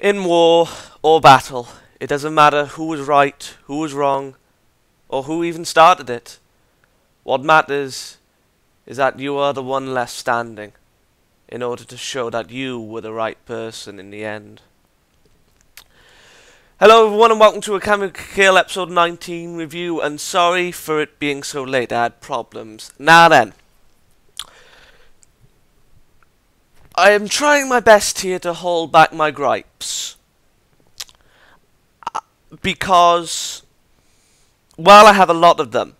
In war or battle, it doesn't matter who was right, who was wrong, or who even started it. What matters is that you are the one left standing, in order to show that you were the right person in the end. Hello everyone and welcome to Akame Ga Kill episode 19 review, and sorry for it being so late, I had problems. Now then, I am trying my best here to hold back my gripes, because, well, I have a lot of them,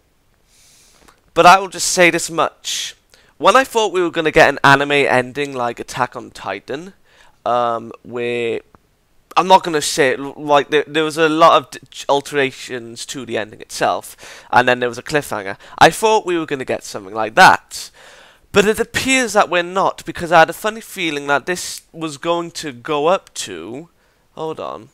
but I will just say this much. When I thought we were going to get an anime ending like Attack on Titan, where, I'm not going to say it, like, there was a lot of alterations to the ending itself, and then there was a cliffhanger. I thought we were going to get something like that. But it appears that we're not, because I had a funny feeling that this was going to go up to... Hold on.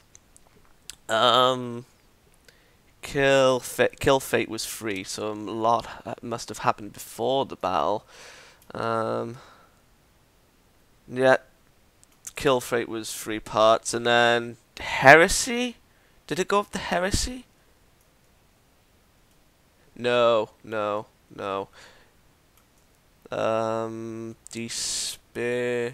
Kill Fate was free, so a lot must have happened before the battle. Yeah. Kill Fate was 3 parts, and then... Heresy? Did it go up to Heresy? No. Despair.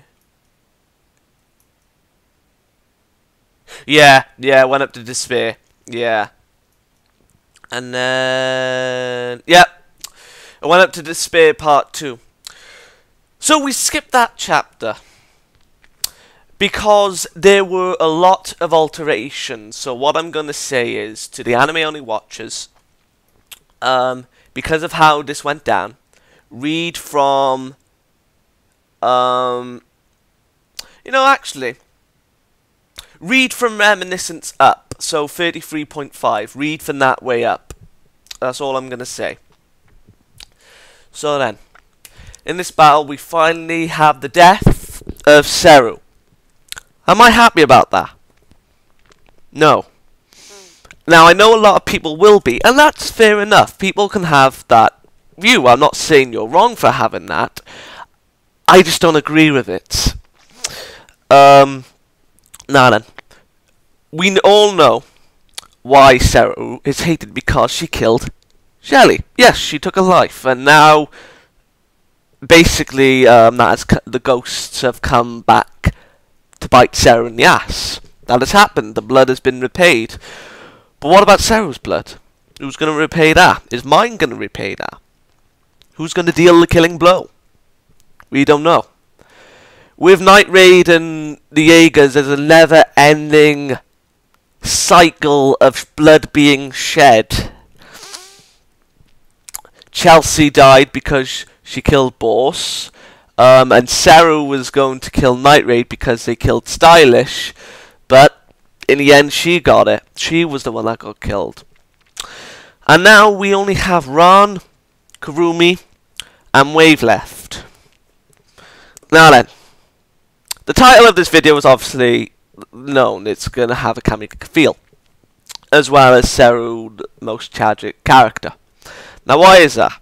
Yeah, it went up to Despair. Yeah. And then... Yep. It went up to Despair Part 2. So we skipped that chapter, because there were a lot of alterations. So what I'm going to say is, to the anime-only watchers, because of how this went down, read from, read from Reminiscence up, so 33.5, read from that way up. That's all I'm going to say. So then, in this battle, we finally have the death of Seryu. Am I happy about that? No. Now, I know a lot of people will be, and that's fair enough. People can have that view. I'm not saying you're wrong for having that. I just don't agree with it. Now then, we all know why Seryu is hated, because she killed Sheele. Yes, she took a life, and now basically the ghosts have come back to bite Seryu in the ass. That has happened. The blood has been repaid. But what about Seryu's blood? Who's going to repay that? Is mine going to repay that? Who's going to deal the killing blow? We don't know. With Night Raid and the Jaegers, there's a never-ending cycle of blood being shed. Chelsea died because she killed Boss. And Seryu was going to kill Night Raid because they killed Stylish. But in the end, she got it. She was the one that got killed. And now we only have Ran, Kurumi, and Wave left. Now then, the title of this video is obviously known. It's going to have Akame Ga Kill, as well as Seryu, the most tragic character. Now, why is that?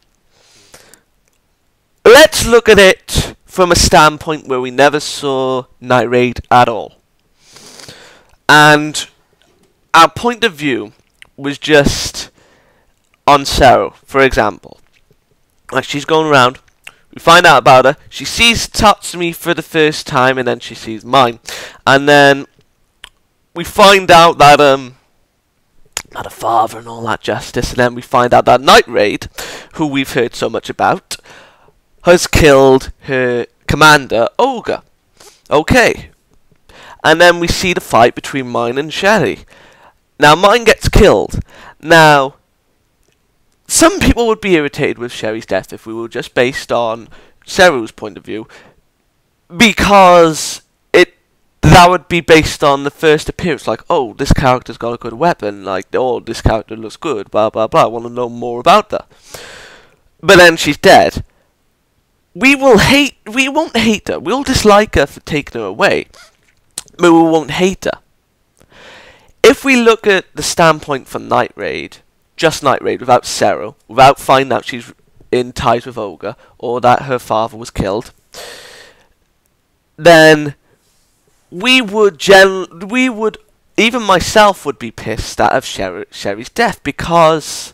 Let's look at it from a standpoint where we never saw Night Raid at all. And our point of view was just on Seryu, for example. Like, she's going around, we find out about her, she sees Tatsumi for the first time, and then she sees mine. And then we find out that, not a father and all that justice, and then we find out that Night Raid, who we've heard so much about, has killed her commander, Ogre. Okay. And then we see the fight between mine and Sheele. Now, mine gets killed. Now, some people would be irritated with Sheele's death if we were just based on Seryu's point of view, because that would be based on the first appearance, like, oh, this character's got a good weapon, like, oh, this character looks good, blah, blah, blah, I want to know more about her. But then she's dead. We won't hate her, we'll dislike her for taking her away, but we won't hate her. If we look at the standpoint from Night Raid, just Night Raid, without Seryu, without finding out she's in ties with Ogre, or that her father was killed, then we would, even myself would be pissed out of Sherry's death, because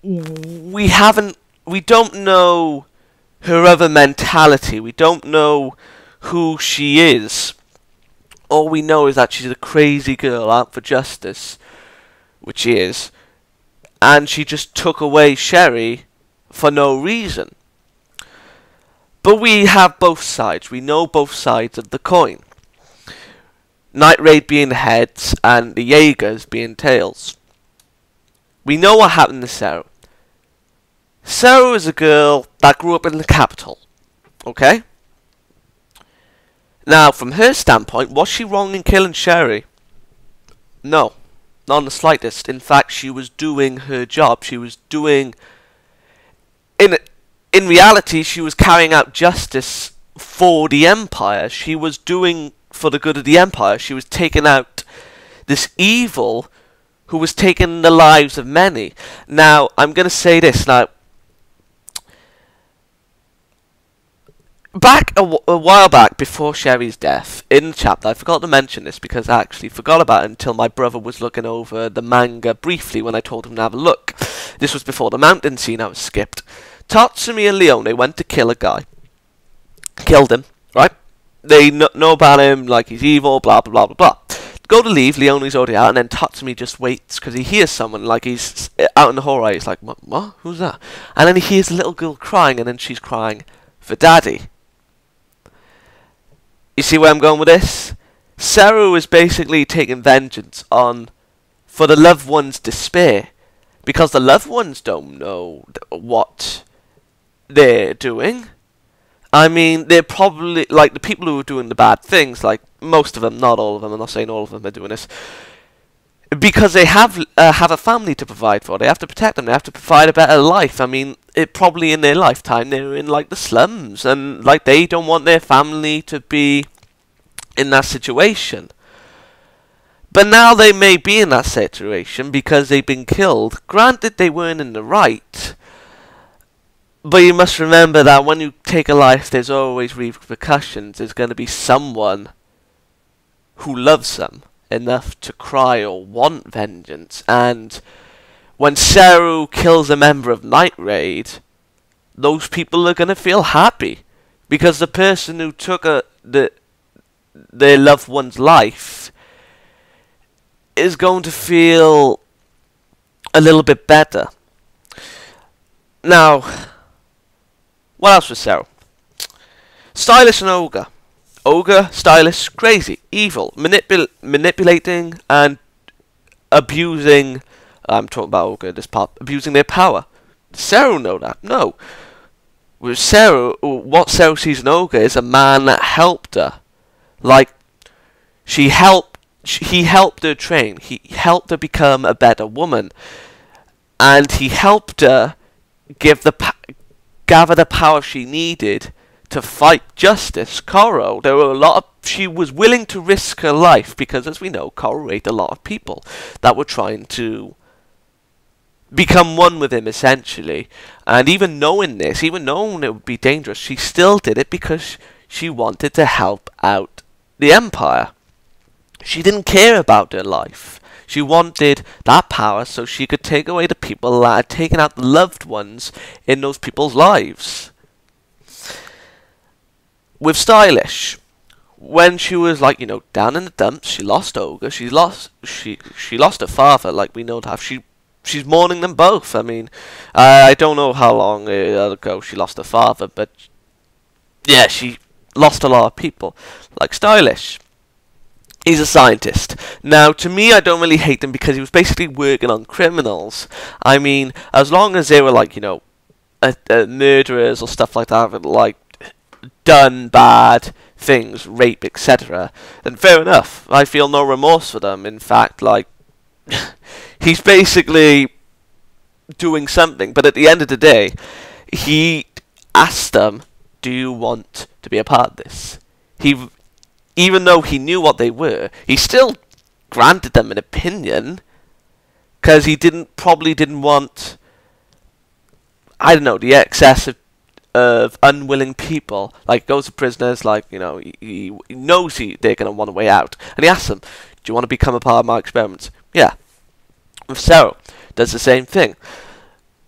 we don't know her other mentality. We don't know who she is. All we know is that she's a crazy girl out for justice, which she is, and she just took away Sherry for no reason. But we have both sides. We know both sides of the coin. Night Raid being the heads and the Jaegers being tails. We know what happened to Seryu. Seryu is a girl that grew up in the capital. Okay? Now, from her standpoint, was she wrong in killing Sherry? No. Not in the slightest. In fact, she was doing her job. She was doing... In reality, she was carrying out justice for the Empire. She was doing for the good of the Empire. She was taking out this evil who was taking the lives of many. Now, I'm going to say this. Now, a while back, before Sherry's death, in the chapter, I forgot to mention this because I actually forgot about it until my brother was looking over the manga briefly when I told him to have a look. This was before the mountain scene I was skipped. Tatsumi and Leone went to kill a guy. Killed him, right? They know about him, like he's evil, blah, blah, blah, blah, blah. Go to leave, Leone's already out, and then Tatsumi just waits because he hears someone, like he's out in the hallway. He's like, what? Who's that? And then he hears a little girl crying, and then she's crying for daddy. You see where I'm going with this? Seryu is basically taking vengeance for the loved one's despair, because the loved ones don't know what they're doing. I mean, they're probably, like, the people who are doing the bad things, like, most of them, not all of them, I'm not saying all of them are doing this, because they have a family to provide for. They have to protect them. They have to provide a better life. I mean, probably in their lifetime, they're in, like, the slums, and, like, they don't want their family to be in that situation. But now they may be in that situation because they've been killed. Granted, they weren't in the right, but you must remember that when you take a life, there's always repercussions. There's going to be someone who loves them enough to cry or want vengeance. And when Seryu kills a member of Night Raid, those people are going to feel happy, because the person who took their loved one's life is going to feel a little bit better. Now, what else was Seryu? Stylish and Ogre. Ogre, stylish, crazy, evil, manipulating and abusing. I'm talking about Ogre, this part. Abusing their power. Does Seryu know that? No. With Seryu, what Seryu sees in Ogre is a man that helped her. Like, he helped her train. He helped her become a better woman, and he helped her gather the power she needed to fight justice. Koro, she was willing to risk her life because, as we know, Koro raped a lot of people that were trying to become one with him, essentially. And even knowing this, even knowing it would be dangerous, she still did it because she wanted to help out the Empire. She didn't care about her life. She wanted that power so she could take away the people that had taken out the loved ones in those people's lives. With Stylish, when she was, like, you know, down in the dumps, she lost Ogre, she lost her father, like we know that. She's mourning them both. I mean, I don't know how long ago she lost her father, but yeah, she lost a lot of people. Like Stylish, he's a scientist. Now, to me, I don't really hate him because he was basically working on criminals. I mean, as long as they were, like, you know, murderers or stuff like that, like, done bad things, rape, etc., then fair enough. I feel no remorse for them. In fact, like, he's basically doing something. But at the end of the day, he asked them, do you want to be a part of this? Even though he knew what they were, he still granted them an opinion, because he probably didn't want, I don't know, the excess of unwilling people, like goes to prisoners, like, you know, he knows they're going to want a way out, and he asks them, do you want to become a part of my experiments? Yeah. With Seryu, does the same thing.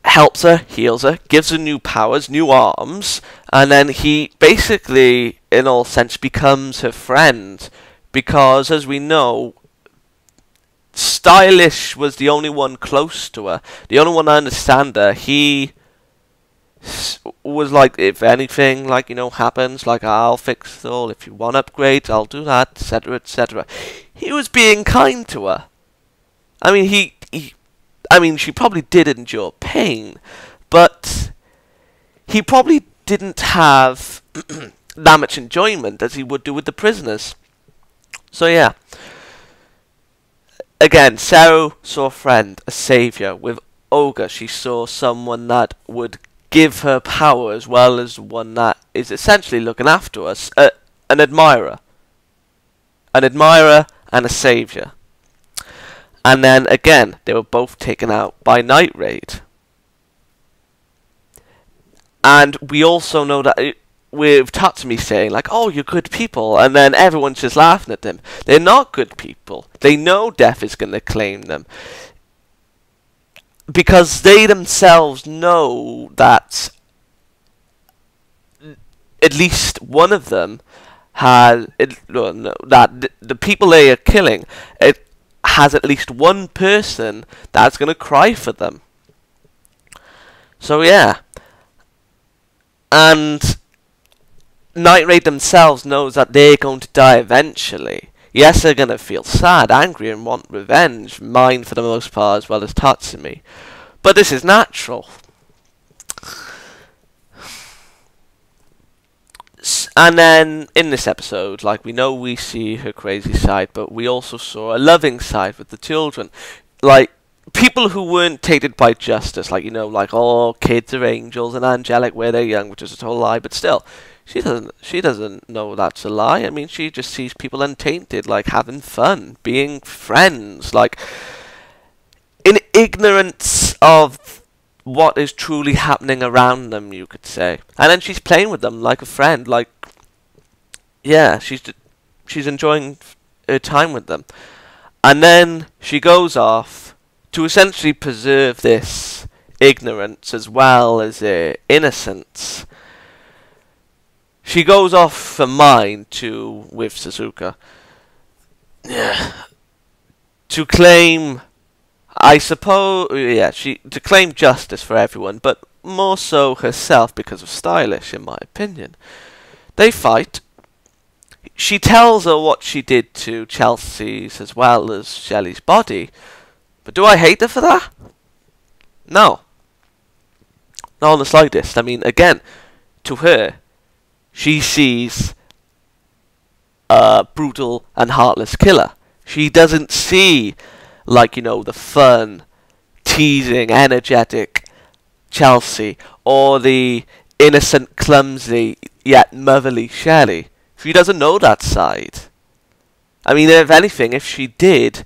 Helps her, heals her, gives her new powers, new arms, and then he basically, in all sense, becomes her friend, because, as we know, Stylish was the only one close to her, the only one to understand her. He was like, if anything, like, you know, happens, like, I'll fix it all, if you want upgrades, I'll do that, etc., etc. He was being kind to her. I mean, I mean, she probably did endure pain, but he probably didn't have that much enjoyment as he would do with the prisoners. So yeah. Again, Seryu saw a friend, a saviour. With Olga, she saw someone that would give her power, as well as one that is essentially looking after us. An admirer. An admirer and a saviour. And then, again, they were both taken out by Night Raid. And we also know that with Tatsumi saying, like, oh, you're good people, and then everyone's just laughing at them. They're not good people. They know death is going to claim them. Because they themselves know that at least one of them has, that the people they are killing, it has at least one person that's going to cry for them. So yeah. And Night Raid themselves knows that they're going to die eventually. Yes, they're going to feel sad, angry, and want revenge. Mine, for the most part, as well as Tatsumi. But this is natural. And then, in this episode, like, we know we see her crazy side, but we also saw a loving side with the children. Like, people who weren't tainted by justice. Like, you know, like, oh, kids are angels and angelic where they're young, which is a total lie. But still, she doesn't know that's a lie. I mean, she just sees people untainted, like, having fun, being friends, like, in ignorance of what is truly happening around them, you could say. And then she's playing with them like a friend, like, yeah, she's enjoying her time with them. And then she goes off to essentially preserve this ignorance as well as innocence. She goes off for mine with Suzuka. Yeah. To claim, I suppose, yeah, to claim justice for everyone, but more so herself because of Stylish, in my opinion. They fight. She tells her what she did to Chelsea's as well as Shelley's body. But do I hate her for that? No. Not on the slightest. I mean, again, to her, she sees a brutal and heartless killer. She doesn't see, like, you know, the fun, teasing, energetic Chelsea, or the innocent, clumsy, yet motherly Shelley. She doesn't know that side. I mean, if anything, if she did,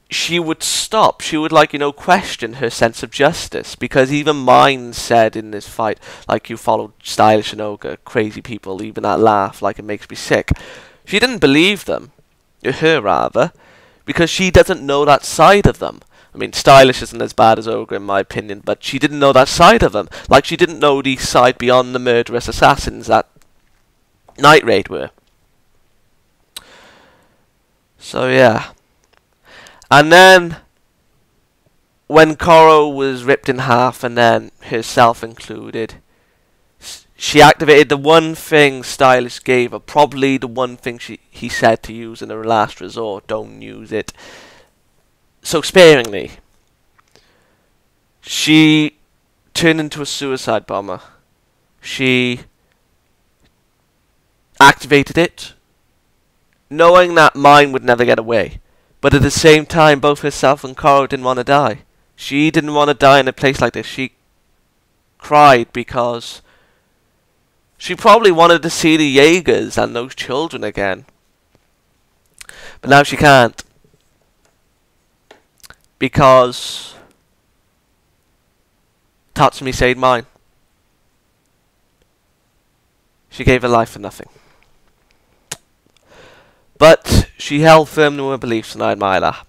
she would stop. She would, like, you know, question her sense of justice. Because even mine said in this fight, like, you followed Stylish and Olga, crazy people, even that laugh, like, it makes me sick. She didn't believe them. Her, rather. Because she doesn't know that side of them. I mean, Stylish isn't as bad as Olga, in my opinion, but she didn't know that side of them. Like, she didn't know the side beyond the murderous assassins that Night Raid were. So, yeah. And then, when Koro was ripped in half, and then herself included, she activated the one thing Stylish gave her, probably the one thing he said to use in her last resort. Don't use it so sparingly. She turned into a suicide bomber. She activated it, knowing that mine would never get away. But at the same time, both herself and Koro didn't want to die. She didn't want to die in a place like this. She cried because she probably wanted to see the Jaegers and those children again. But now she can't. Because Tatsumi saved mine. She gave her life for nothing. But she held firm to her beliefs, and I admire that.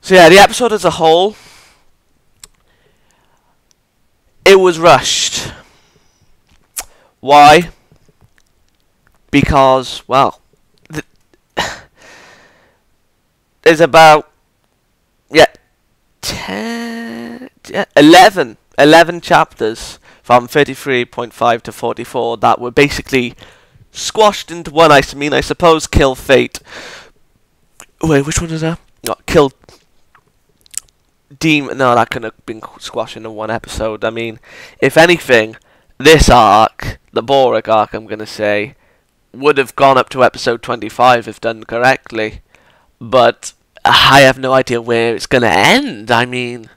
So yeah, the episode as a whole, it was rushed. Why? Because, well, there's about 11 chapters from 33.5 to 44 that were basically squashed into one. I suppose Kill Fate. Wait, which one is that? No, Kill Demon. No, that couldn't have been squashed into one episode. I mean, if anything, this arc, the Boric arc, I'm gonna say, would have gone up to episode 25 if done correctly. But I have no idea where it's gonna end. I mean,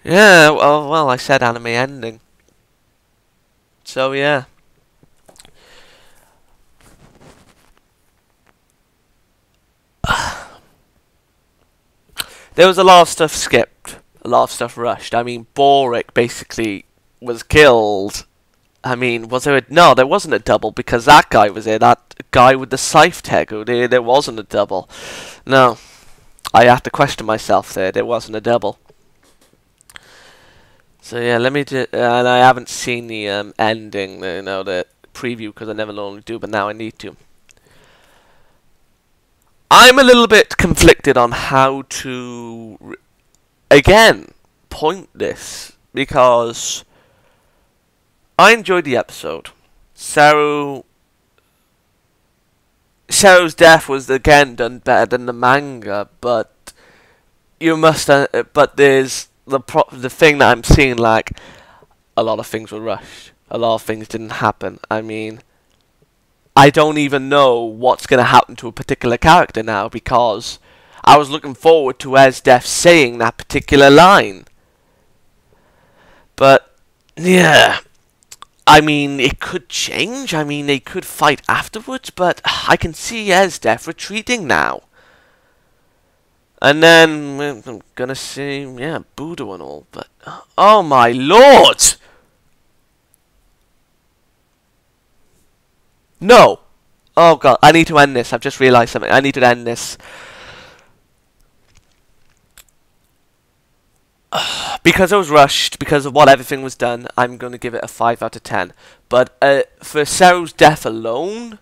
yeah, well, I said anime ending. So yeah. There was a lot of stuff skipped, a lot of stuff rushed. I mean, Boric basically was killed. I mean, was there no, there wasn't a double because that guy was there. That guy with the scythe Tego, there wasn't a double. No, I have to question myself there. There wasn't a double. So yeah, let me do, and I haven't seen the ending, the preview, because I never normally do, but now I need to. I'm a little bit conflicted on how to, again, point this, because I enjoyed the episode. Seru's death was again done better than the manga, but you must. But there's the thing that I'm seeing, like, a lot of things were rushed. A lot of things didn't happen. I mean, I don't even know what's going to happen to a particular character now, because I was looking forward to Death saying that particular line. But yeah, I mean, it could change. I mean, they could fight afterwards, but I can see Death retreating now. And then I'm gonna see, yeah, Buddha and all, but oh my lord! No! Oh god, I need to end this. I've just realised something. I need to end this. Because it was rushed, because of what everything was done, I'm going to give it a 5 out of 10. But for Seru's death alone,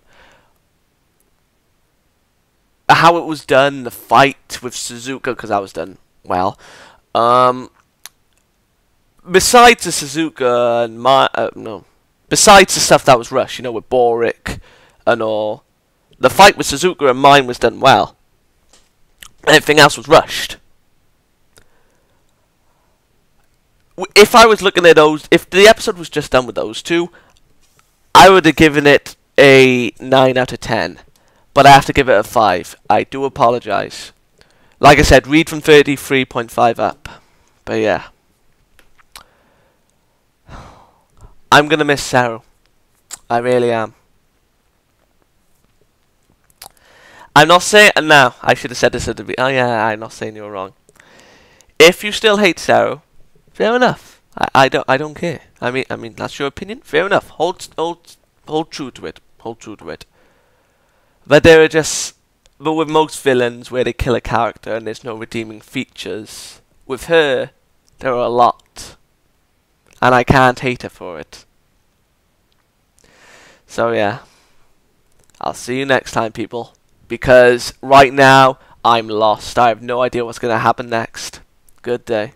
how it was done, the fight with Suzuka, because that was done well. Besides the Suzuka and besides the stuff that was rushed, with Boric and all, the fight with Suzuka and mine was done well. Everything else was rushed. If I was looking at those, if the episode was just done with those two, I would have given it a 9 out of 10. But I have to give it a 5. I do apologise. Like I said, read from 33.5 up. But yeah. I'm going to miss Seru. I really am. I'm not saying... No, I should have said this at the beginning. Oh yeah, I'm not saying you're wrong. If you still hate Seru, fair enough. I don't care. I mean that's your opinion. Fair enough. Hold true to it. Hold true to it. But with most villains where they kill a character and there's no redeeming features, with her there are a lot, and I can't hate her for it. So yeah, I'll see you next time, people. Because right now I'm lost. I have no idea what's gonna happen next. Good day.